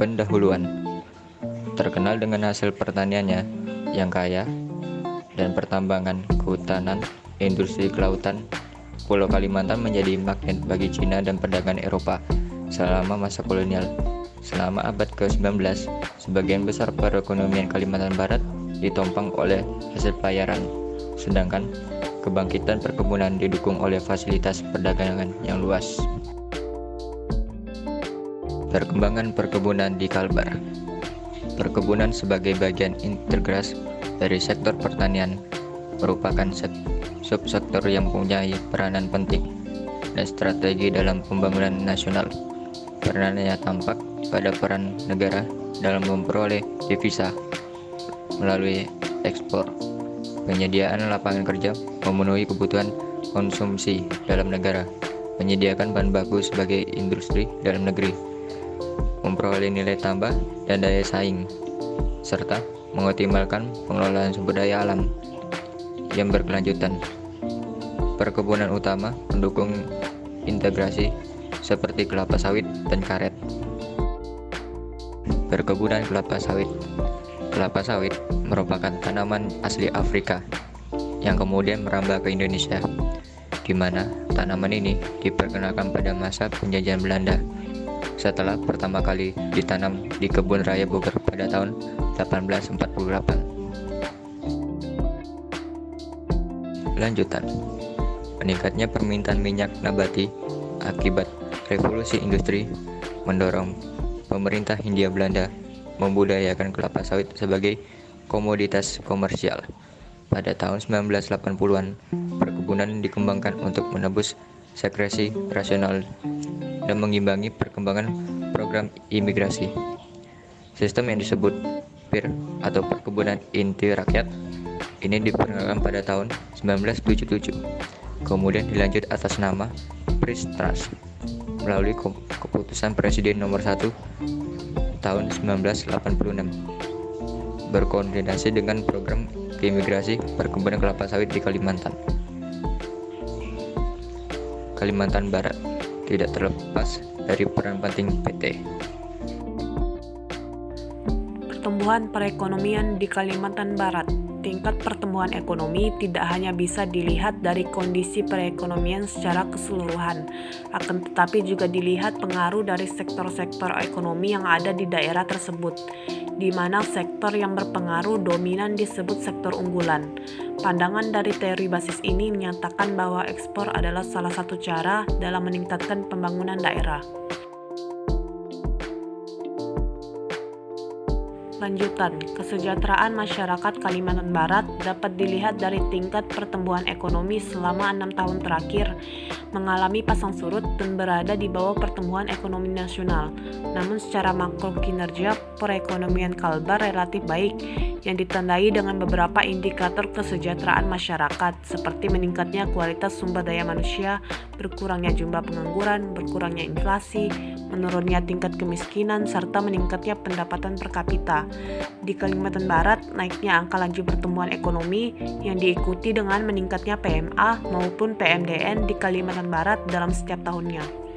pendahuluan. Terkenal dengan hasil pertaniannya yang kaya dan pertambangan, kehutanan, industri kelautan, Pulau Kalimantan menjadi magnet bagi Cina dan perdagangan Eropa selama masa kolonial. Selama abad ke-19, sebagian besar perekonomian Kalimantan Barat ditopang oleh hasil pelayaran, sedangkan kebangkitan perkebunan didukung oleh fasilitas perdagangan yang luas. Perkembangan perkebunan di Kalbar. Perkebunan sebagai bagian integrasi dari sektor pertanian merupakan subsektor yang mempunyai peranan penting dan strategi dalam pembangunan nasional. Peranannya tampak pada peran negara dalam memperoleh devisa melalui ekspor, penyediaan lapangan kerja, memenuhi kebutuhan konsumsi dalam negara, menyediakan bahan baku sebagai industri dalam negeri, memperoleh nilai tambah dan daya saing, serta mengoptimalkan pengelolaan sumber daya alam yang berkelanjutan. Perkebunan utama mendukung integrasi seperti kelapa sawit dan karet. Perkebunan kelapa sawit. Kelapa sawit merupakan tanaman asli Afrika yang kemudian merambah ke Indonesia, di mana tanaman ini diperkenalkan pada masa penjajahan Belanda setelah pertama kali ditanam di Kebun Raya Bogor pada tahun 1848. Lanjutan. Meningkatnya permintaan minyak nabati akibat revolusi industri mendorong pemerintah Hindia Belanda membudidayakan kelapa sawit sebagai komoditas komersial. Pada tahun 1980-an, perkebunan dikembangkan untuk menebus sekresi rasional dan mengimbangi perkembangan program imigrasi. Sistem yang disebut PIR atau Perkebunan Inti Rakyat ini diperkenalkan pada tahun 1977, kemudian dilanjut atas nama Pris Trust melalui keputusan Presiden nomor 1 tahun 1986, berkoordinasi dengan program keimigrasi perkebunan kelapa sawit di Kalimantan Barat tidak terlepas dari peran penting PT. Pertumbuhan perekonomian di Kalimantan Barat. Tingkat pertumbuhan ekonomi tidak hanya bisa dilihat dari kondisi perekonomian secara keseluruhan, akan tetapi juga dilihat pengaruh dari sektor-sektor ekonomi yang ada di daerah tersebut, di mana sektor yang berpengaruh dominan disebut sektor unggulan. Pandangan dari teori basis ini menyatakan bahwa ekspor adalah salah satu cara dalam meningkatkan pembangunan daerah. Lanjutan, kesejahteraan masyarakat Kalimantan Barat dapat dilihat dari tingkat pertumbuhan ekonomi selama 6 tahun terakhir mengalami pasang surut dan berada di bawah pertumbuhan ekonomi nasional. Namun secara makro kinerja perekonomian Kalbar relatif baik yang ditandai dengan beberapa indikator kesejahteraan masyarakat seperti meningkatnya kualitas sumber daya manusia, berkurangnya jumlah pengangguran, berkurangnya inflasi, menurunnya tingkat kemiskinan, serta meningkatnya pendapatan per kapita. Di Kalimantan Barat, naiknya angka laju pertumbuhan ekonomi yang diikuti dengan meningkatnya PMA maupun PMDN di Kalimantan Barat dalam setiap tahunnya.